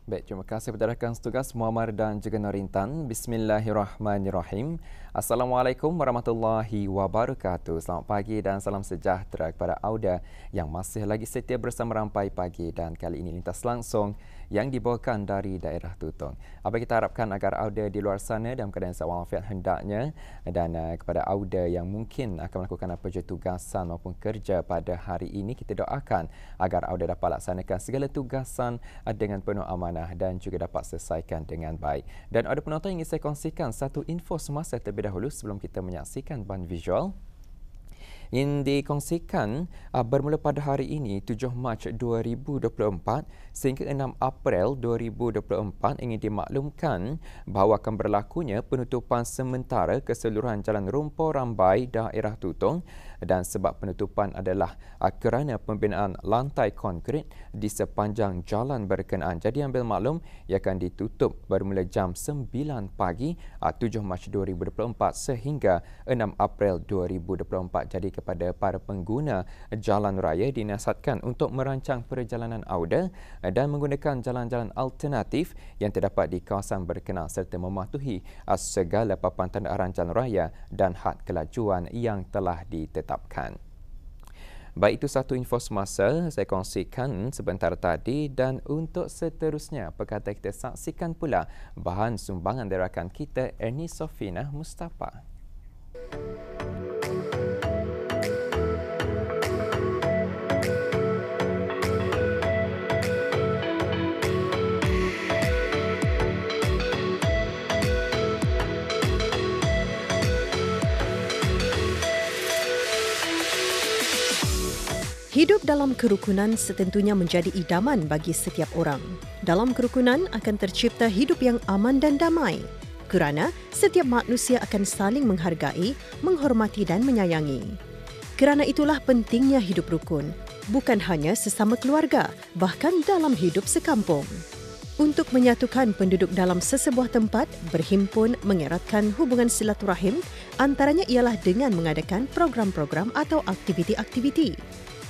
Baik, terima kasih kepada rakan setugas Muammar dan juga Norintan. Bismillahirrahmanirrahim. Assalamualaikum warahmatullahi wabarakatuh. Selamat pagi dan salam sejahtera kepada Auda yang masih lagi setia bersama Rampai Pagi dan kali ini lintas langsung yang dibawakan dari daerah Tutong. Apa kita harapkan agar Auda di luar sana dalam keadaan sihat walafiat hendaknya dan kepada Auda yang mungkin akan melakukan apa je tugasan maupun kerja pada hari ini, kita doakan agar Auda dapat laksanakan segala tugasan dengan penuh amanah dan juga dapat selesaikan dengan baik. Dan ada penonton yang ingin saya kongsikan satu info semasa terlebih dahulu sebelum kita menyaksikan bahan visual. Yang dikongsikan bermula pada hari ini 7 Mac 2024 sehingga 6 April 2024 ingin dimaklumkan bahawa akan berlakunya penutupan sementara keseluruhan Jalan Rumpur Rambai daerah Tutong dan sebab penutupan adalah kerana pembinaan lantai konkrit di sepanjang jalan berkenaan. Jadi ambil maklum ia akan ditutup bermula jam 9 pagi 7 Mac 2024 sehingga 6 April 2024. Jadi kepada para pengguna jalan raya dinasihatkan untuk merancang perjalanan Auda dan menggunakan jalan-jalan alternatif yang terdapat di kawasan berkenaan serta mematuhi segala papan tanda arahan jalan raya dan had kelajuan yang telah ditetapkan. Baik, itu satu info semasa saya kongsikan sebentar tadi dan untuk seterusnya perkata kita saksikan pula bahan sumbangan dari rakan kita Ernie Sofina Mustafa. Hidup dalam kerukunan setentunya menjadi idaman bagi setiap orang. Dalam kerukunan akan tercipta hidup yang aman dan damai kerana setiap manusia akan saling menghargai, menghormati dan menyayangi. Kerana itulah pentingnya hidup rukun, bukan hanya sesama keluarga, bahkan dalam hidup sekampung. Untuk menyatukan penduduk dalam sesebuah tempat, berhimpun mengeratkan hubungan silaturahim antaranya ialah dengan mengadakan program-program atau aktiviti-aktiviti.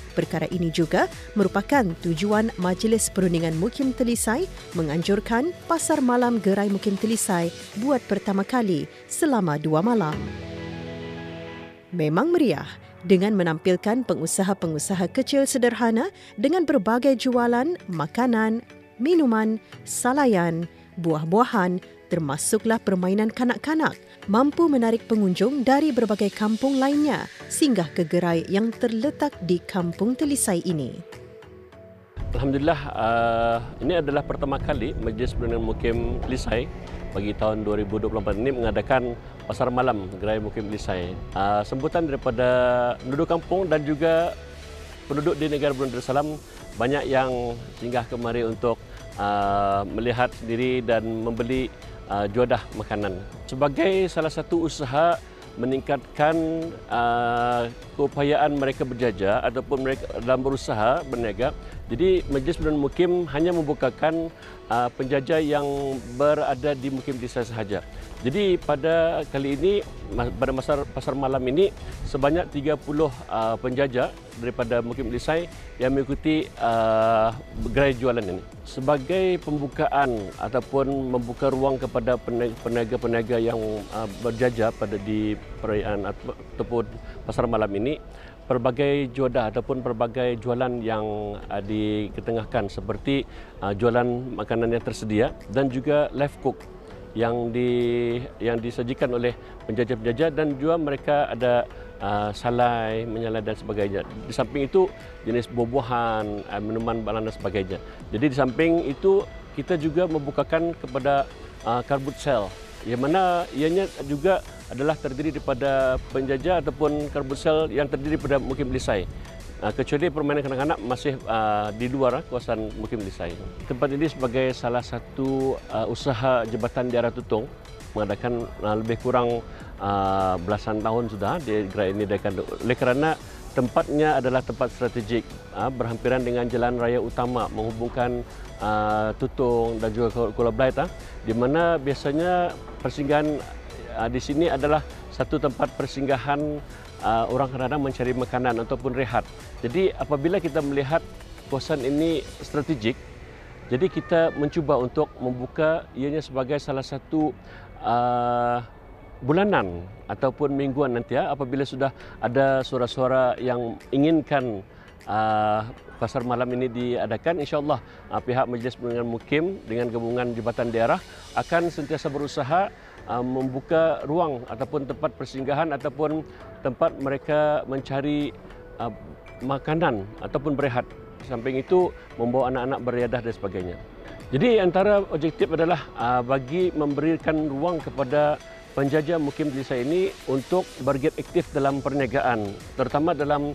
Perkara ini juga merupakan tujuan Majlis Perundingan Mukim Telisai menganjurkan Pasar Malam Gerai Mukim Telisai buat pertama kali selama 2 malam. Memang meriah dengan menampilkan pengusaha-pengusaha kecil sederhana dengan berbagai jualan, makanan, minuman, salayan, buah-buahan, termasuklah permainan kanak-kanak, mampu menarik pengunjung dari berbagai kampung lainnya singgah ke gerai yang terletak di Kampung Telisai ini. Alhamdulillah, ini adalah pertama kali Majlis Perundingan Mukim Telisai bagi tahun 2024 ini mengadakan Pasar Malam Gerai Mukim Telisai. Sambutan daripada penduduk kampung dan juga penduduk di negara Brunei Darussalam banyak yang singgah kemari untuk melihat sendiri dan membeli juadah makanan. Sebagai salah satu usaha meningkatkan keupayaan mereka berjaya ataupun mereka dalam berusaha berniaga. Jadi Majlis Perundingan Mukim hanya membukakan penjajah yang berada di Mukim Telisai sahaja. Jadi pada kali ini, pada masa pasar malam ini, sebanyak 30 penjajah daripada Mukim Telisai yang mengikuti gerai jualan ini. Sebagai pembukaan ataupun membuka ruang kepada peniaga-peniaga yang berjajah pada di perayaan ataupun pasar malam ini, pelbagai juadah ataupun pelbagai jualan yang diketengahkan seperti jualan makanan yang tersedia dan juga live cook yang disajikan oleh penjajah-penjajah dan juga mereka ada salai, menyalai dan sebagainya. Di samping itu jenis buah-buahan, minuman balan dan sebagainya. Jadi di samping itu kita juga membukakan kepada karbut sel yang mana ianya juga adalah terdiri daripada penjajah ataupun karbut sel yang terdiri daripada Mukim Telisai. Kecuali permainan kanak-kanak masih di luar kawasan Mukim Telisai. Tempat ini sebagai salah satu usaha Jabatan Daerah Tutong mengadakan lebih kurang belasan tahun sudah di gerai ini diadakan. Oleh kerana tempatnya adalah tempat strategik berhampiran dengan jalan raya utama menghubungkan Tutong dan juga Kuala Belait, di mana biasanya persinggahan di sini adalah satu tempat persinggahan orang kadang-kadang mencari makanan ataupun rehat. Jadi apabila kita melihat kawasan ini strategik, Jadi kita mencuba untuk membuka ianya sebagai salah satu bulanan ataupun mingguan nanti apabila sudah ada suara-suara yang inginkan pasar malam ini diadakan, insya-Allah pihak Majlis Perundingan Mukim dengan gabungan Jabatan Daerah akan sentiasa berusaha membuka ruang ataupun tempat persinggahan ataupun tempat mereka mencari makanan ataupun berehat. Samping itu membawa anak-anak beriadah dan sebagainya. Jadi antara objektif adalah bagi memberikan ruang kepada penjajah mukim di desa ini untuk bergiat aktif dalam perniagaan, terutama dalam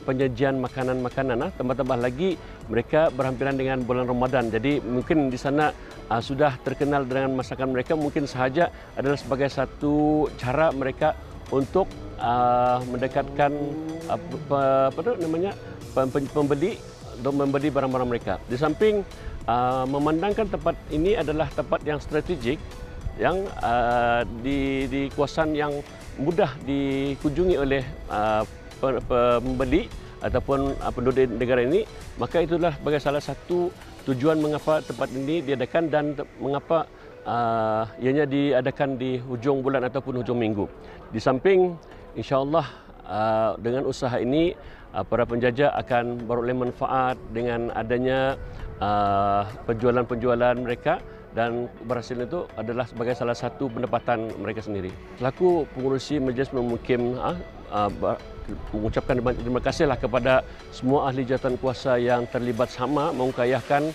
penyajian makanan-makanan. Tambah-tambah lagi mereka berhampiran dengan bulan Ramadan. Jadi mungkin di sana sudah terkenal dengan masakan mereka, mungkin sahaja adalah sebagai satu cara mereka untuk mendekatkan pembeli untuk membeli barang-barang mereka. Di samping memandangkan tempat ini adalah tempat yang strategik, yang di kawasan yang mudah dikunjungi oleh pembeli ataupun penduduk negara ini, maka itulah sebagai salah satu tujuan mengapa tempat ini diadakan dan mengapa ianya diadakan di hujung bulan ataupun hujung minggu. Di samping insya-Allah dengan usaha ini para penjajah akan beroleh manfaat dengan adanya penjualan-penjualan mereka, dan berhasil itu adalah sebagai salah satu pendapatan mereka sendiri. Selaku pengurusi Majlis Perundingan Mukim mengucapkan terima kasihlah kepada semua ahli jawatan kuasa yang terlibat sama mengukayahkan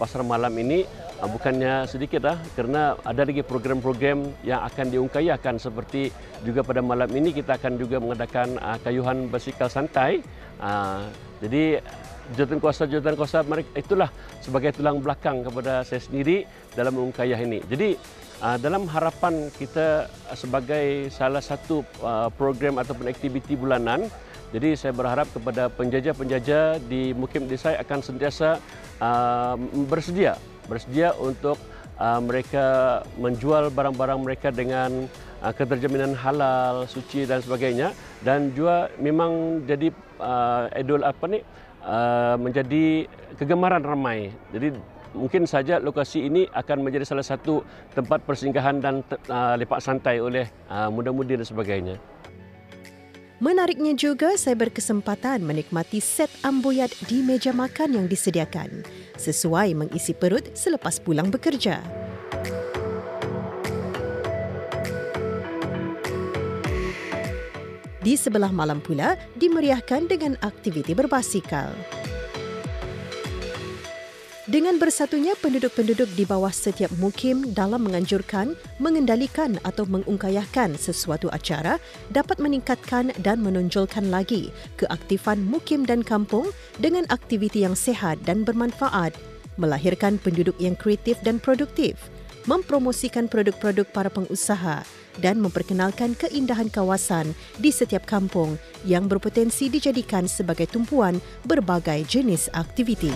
pasar malam ini. Bukannya sedikit kerana ada lagi program-program yang akan diungkayahkan, seperti juga pada malam ini kita akan juga mengadakan kayuhan basikal santai. Jadi jawatan kuasa mereka itulah sebagai tulang belakang kepada saya sendiri dalam mengungkayah ini. Jadi dalam harapan kita sebagai salah satu program ataupun aktiviti bulanan, jadi saya berharap kepada penjajah-penjajah di mukim desa akan sentiasa bersedia untuk mereka menjual barang-barang mereka dengan keterjaminan halal, suci dan sebagainya, dan juga memang jadi menjadi kegemaran ramai. Jadi mungkin saja lokasi ini akan menjadi salah satu tempat persinggahan dan lepak santai oleh muda-mudi dan sebagainya. Menariknya juga, saya berkesempatan menikmati set ambuyat di meja makan yang disediakan, sesuai mengisi perut selepas pulang bekerja. Di sebelah malam pula dimeriahkan dengan aktiviti berbasikal. Dengan bersatunya penduduk-penduduk di bawah setiap mukim dalam menganjurkan, mengendalikan atau mengungkayahkan sesuatu acara dapat meningkatkan dan menonjolkan lagi keaktifan mukim dan kampung dengan aktiviti yang sehat dan bermanfaat, melahirkan penduduk yang kreatif dan produktif, mempromosikan produk-produk para pengusaha dan memperkenalkan keindahan kawasan di setiap kampung yang berpotensi dijadikan sebagai tumpuan berbagai jenis aktiviti.